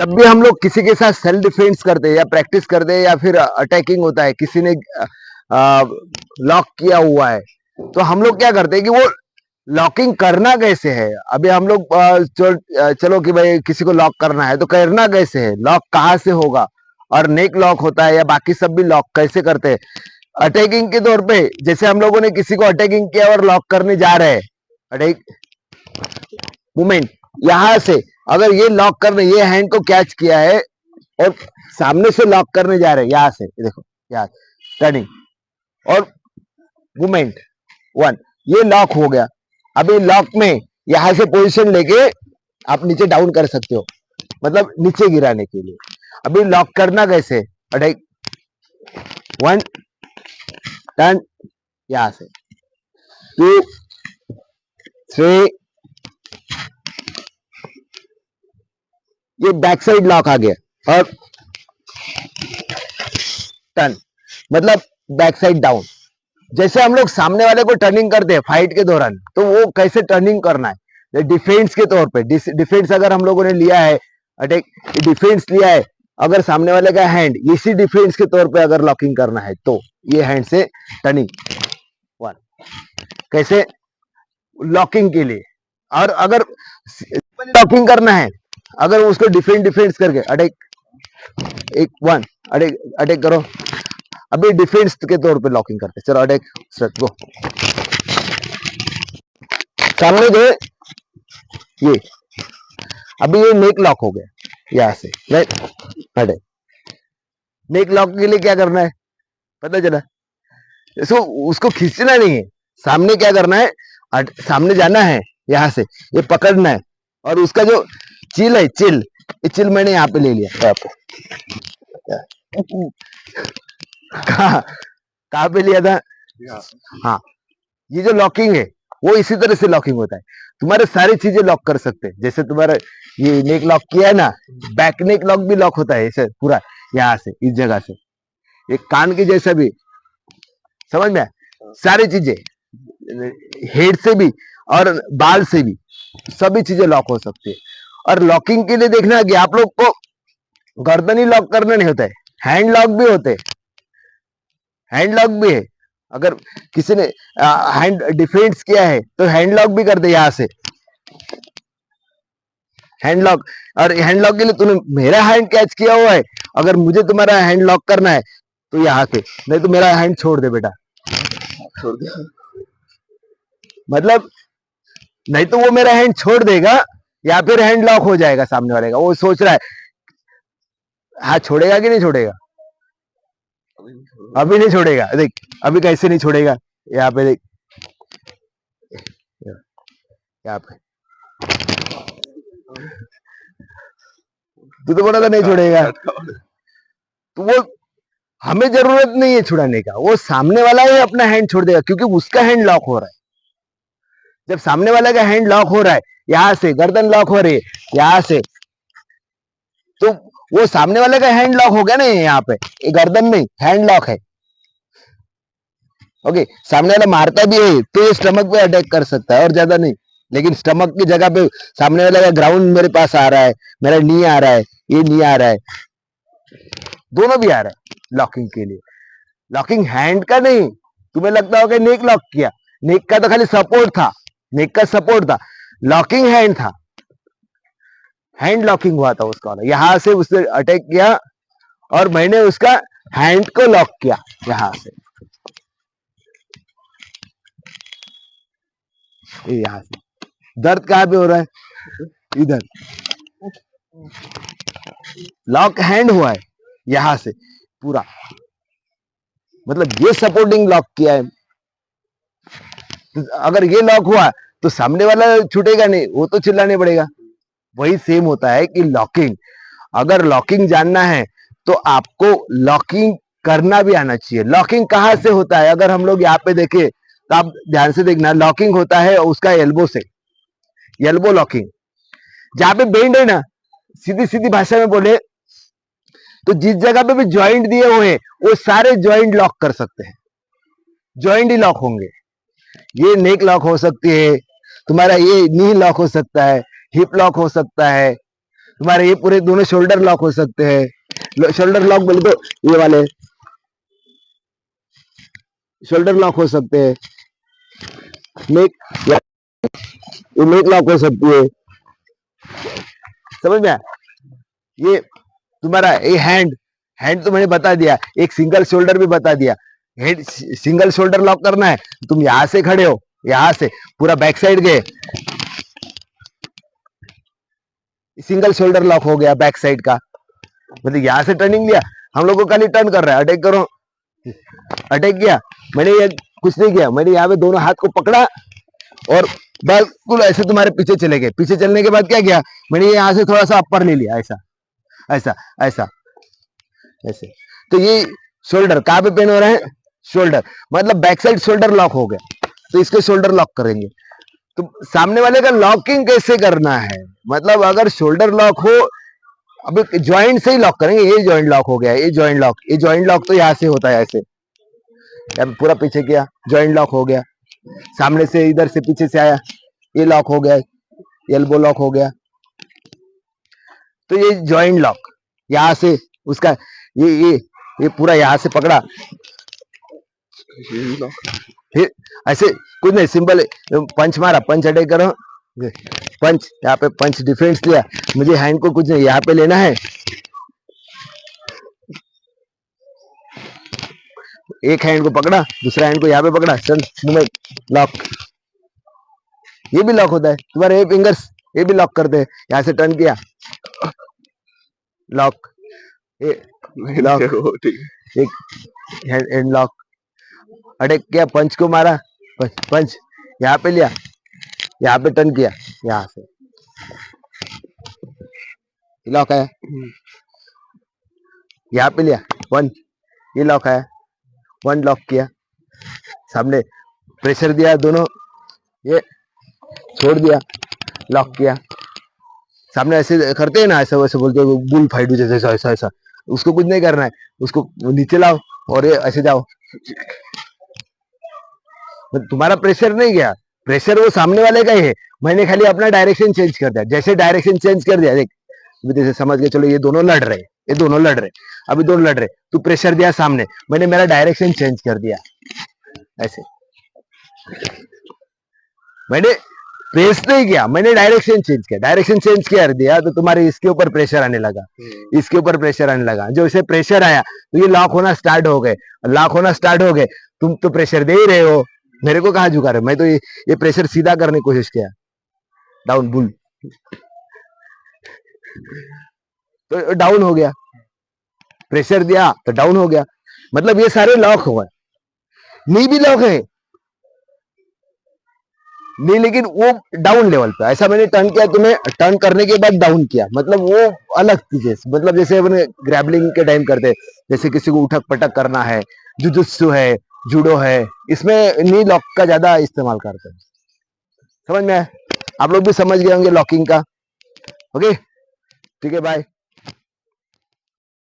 जब भी हम लोग किसी के साथ सेल्फ डिफेंस करते हैं या प्रैक्टिस करते हैं या फिर अटैकिंग होता है, किसी ने लॉक किया हुआ है, तो हम लोग क्या करते हैं कि वो लॉकिंग करना कैसे है। अभी हम लोग चलो कि भाई किसी को लॉक करना है तो करना कैसे है, लॉक कहाँ से होगा, और नेक लॉक होता है या बाकी सब भी लॉक कैसे करते हैं अटैकिंग के तौर पे। जैसे हम लोगों ने किसी को अटैकिंग किया और लॉक करने जा रहे हैं, अटैक मूवमेंट यहां से, अगर ये लॉक करने, ये हैंड को कैच किया है और सामने से लॉक करने जा रहे हैं, यहां से देखो, यहाँ टर्निंग और मूवमेंट वन, ये लॉक हो गया। अभी लॉक में यहां से पोजीशन लेके आप नीचे डाउन कर सकते हो, मतलब नीचे गिराने के लिए। अभी लॉक करना कैसे, अटैक वन, टर्न, यहां से 2 3, ये बैक साइड लॉक आ गया, और टर्न मतलब बैक साइड डाउन। जैसे हम लोग सामने वाले को टर्निंग करते हैं फाइट के दौरान, तो वो कैसे टर्निंग करना है डिफेंस के तौर पे। डिफेंस अगर हम लोगों ने लिया है, अटैक डिफेंस लिया है, अगर सामने वाले का हैंड इसी डिफेंस के तौर पे अगर लॉकिंग करना है तो ये हैंड से टर्निंग वन, कैसे लॉकिंग के लिए। और अगर लॉकिंग करना है, अगर उसको डिफेंस करके अटैक एक वन, अटैक करो। अभी डिफेंस के तौर पे लॉकिंग करते, चलो अटैक स्टार्ट गो, सामने दे ये। अभी ये नेक लॉक हो गया यहां से, राइट, अटैक। नेक लॉक के लिए क्या करना है पता चला, इसको उसको खींचना नहीं है, सामने क्या करना है, सामने जाना है, यहां से ये पकड़ना है, और उसका जो चिल है, चिल, ये चिल मैंने यहाँ पे ले लिया, कहाँ पे लिया था, हाँ। ये जो लॉकिंग है वो इसी तरह से लॉकिंग होता है। तुम्हारे सारी चीजें लॉक कर सकते हैं, जैसे तुम्हारा ये नेक लॉक किया है ना, बैक नेक लॉक भी लॉक होता है ऐसे पूरा, यहाँ से इस जगह से, एक कान के जैसा भी, समझ में, सारी चीजें हेड से भी और बाल से भी सभी चीजें लॉक हो सकती है। और लॉकिंग के लिए देखना कि आप लोग को गर्दन ही लॉक करना नहीं होता है, हैंड लॉक भी होते हैं, हैंड लॉक भी है। अगर किसी ने हैंड डिफेंस किया है तो हैंड लॉक भी कर दे, यहां से हैंड लॉक। और हैंड लॉक के लिए तूने मेरा हैंड कैच किया हुआ है, अगर मुझे तुम्हारा हैंड लॉक करना है तो यहाँ से, नहीं तो मेरा हैंड छोड़ दे बेटा, छोड़ दे, मतलब नहीं तो वो मेरा हैंड छोड़ देगा या फिर हैंड लॉक हो जाएगा सामने वाले का। वो सोच रहा है हाँ छोड़ेगा कि नहीं छोड़ेगा, अभी नहीं छोड़ेगा, देख अभी कैसे नहीं छोड़ेगा, यहाँ पे देख, यहाँ पे तू तो बोला था नहीं छोड़ेगा, तो वो हमें जरूरत नहीं है छुड़ाने का, वो सामने वाला ही अपना हैंड छोड़ देगा क्योंकि उसका हैंड लॉक हो रहा है। जब सामने वाला का हैंड लॉक हो रहा है, यहां से गर्दन लॉक हो रही है यहां से, तो वो सामने वाले का हैंड लॉक हो गया ना, यहाँ पे ये गर्दन नहीं, हैंड लॉक है। ओके, सामने वाला मारता भी है तो ये स्टमक पे अटैक कर सकता है और ज्यादा नहीं, लेकिन स्टमक की जगह पे सामने वाला का ग्राउंड मेरे पास आ रहा है, मेरा नी आ रहा है, ये नी आ रहा है, दोनों भी आ रहा है लॉकिंग के लिए। लॉकिंग हैंड का नहीं, तुम्हें लगता होगा नेक लॉक किया, नेक का तो खाली सपोर्ट था, नेक का सपोर्ट था, लॉकिंग हैंड था, हैंड लॉकिंग हुआ था उसका, यहां से उसने अटैक किया और मैंने उसका हैंड को लॉक किया यहां से, यहां से। दर्द कहां पे हो रहा है, इधर, लॉक हैंड हुआ है यहां से पूरा, मतलब ये सपोर्टिंग लॉक किया है। तो अगर ये लॉक हुआ तो सामने वाला छूटेगा नहीं, वो तो चिल्लाने पड़ेगा। वही सेम होता है कि लॉकिंग, अगर लॉकिंग जानना है तो आपको लॉकिंग करना भी आना चाहिए। लॉकिंग कहां से होता है, अगर हम लोग यहाँ पे देखें तो आप ध्यान से देखना, लॉकिंग होता है उसका एल्बो से, एल्बो लॉकिंग। जहां पे बेंड है ना, सीधी सीधी भाषा में बोले तो जिस जगह पे भी ज्वाइंट दिए हुए हैं वो सारे ज्वाइंट लॉक कर सकते हैं, ज्वाइंट ही लॉक होंगे। ये नेक लॉक हो सकती है, तुम्हारा ये नी लॉक हो सकता है, हिप लॉक हो सकता है, तुम्हारे ये पूरे दोनों शोल्डर लॉक हो सकते हैं। शोल्डर लॉक बोले तो ये वाले शोल्डर लॉक हो सकते हैं, नेक ये नेक लॉक हो सकती है, समझ में आया? ये तुम्हारा ये हैंड हैंड तो मैंने बता दिया, एक सिंगल शोल्डर भी बता दिया। हेड सिंगल शोल्डर लॉक करना है, तुम यहां से खड़े हो, यहां से पूरा बैक साइड गए, सिंगल शोल्डर लॉक हो गया बैक साइड का, मतलब यहां से टर्निंग लिया, हम लोग को खाली टर्न कर रहा है, अटैक करो, अटैक किया, मैंने ये कुछ नहीं किया, मैंने यहाँ पे दोनों हाथ को पकड़ा और बिल्कुल ऐसे तुम्हारे पीछे चले गए। पीछे चलने के बाद क्या किया, मैंने ये यहाँ से थोड़ा सा अपर ले लिया, ऐसा ऐसा ऐसा ऐसे। तो ये शोल्डर कहाँ पे पेन हो रहा है, शोल्डर, मतलब बैक साइड शोल्डर लॉक हो गया, तो इसको शोल्डर लॉक करेंगे। तो सामने वाले का लॉकिंग कैसे करना है, मतलब अगर शोल्डर लॉक हो, अब ज्वाइंट से ही लॉक करेंगे। ये ज्वाइंट लॉक हो गया, ये ज्वाइंट लॉक, ये ज्वाइंट लॉक तो यहाँ से होता है ऐसे, पूरा पीछे किया, ज्वाइंट लॉक हो गया। सामने से इधर से पीछे से आया, ये लॉक हो गया, एल्बो लॉक हो गया। तो ये ज्वाइंट लॉक, यहां से उसका ये पूरा यहां से पकड़ा, फिर ऐसे कुछ नहीं, सिंपल पंच मारा, पंच अटैक करो, पंच, यहाँ पे पंच डिफेंस लिया, मुझे हैंड को कुछ नहीं यहाँ पे लेना है, एक हैंड को पकड़ा, दूसरा हैंड को यहाँ पे पकड़ा, चल मूवमेंट लॉक, ये भी लॉक होता है। तुम्हारे ये फिंगर्स ये भी लॉक करते हैं, यहाँ से टर्न किया, लॉक, ये लॉक, एक हैंड लॉक, अटैक किया, पंच को मारा, पंच पंच यहाँ पे लिया, यहाँ पे टर्न किया, यहाँ से लॉक है, यहाँ पे लिया वन, ये लॉक है, वन लॉक किया, सामने प्रेशर दिया, दोनों ये छोड़ दिया, लॉक किया, सामने ऐसे करते हैं ना, ऐसा वैसे बोलते हो बुल फाइट जैसे, ऐसा ऐसा ऐसा, उसको कुछ नहीं करना है, उसको नीचे लाओ और ये ऐसे जाओ, तुम्हारा प्रेशर नहीं गया, प्रेशर वो सामने वाले का ही है, मैंने खाली अपना डायरेक्शन चेंज कर दिया। जैसे डायरेक्शन चेंज कर दिया, देख जैसे समझ के चलो, ये दोनों लड़ रहे, ये दोनों लड़ रहे, अभी दोनों लड़ रहे, तू प्रेशर दिया सामने, मैंने मेरा डायरेक्शन चेंज कर दिया, ऐसे मैंने प्रेस नहीं किया, मैंने डायरेक्शन चेंज किया, डायरेक्शन चेंज कर दिया तो तुम्हारे इसके ऊपर प्रेशर आने लगा, इसके ऊपर प्रेशर आने लगा, जो इसे प्रेशर आया तो ये लॉक होना स्टार्ट हो गए, लॉक होना स्टार्ट हो गए, तुम तो प्रेशर दे ही रहे हो, मेरे को कहाँ झुका रहे, मैं तो ये प्रेशर सीधा करने की कोशिश किया, डाउन बुल, तो डाउन हो गया, प्रेशर दिया तो डाउन हो गया, मतलब ये सारे लॉक हो गए। नी भी लॉक है, नहीं, लेकिन वो डाउन लेवल पे, ऐसा मैंने टर्न किया, तुम्हें टर्न करने के बाद डाउन किया, मतलब वो अलग चीजें, मतलब जैसे अपने ग्रैबलिंग के टाइम करते, जैसे किसी को उठक पटक करना है, जुजुत्सु है, जूडो है, इसमें नी लॉक का ज्यादा इस्तेमाल करते हैं, समझ में आया? आप लोग भी समझ गए होंगे लॉकिंग का। ओके, ठीक है, बाय।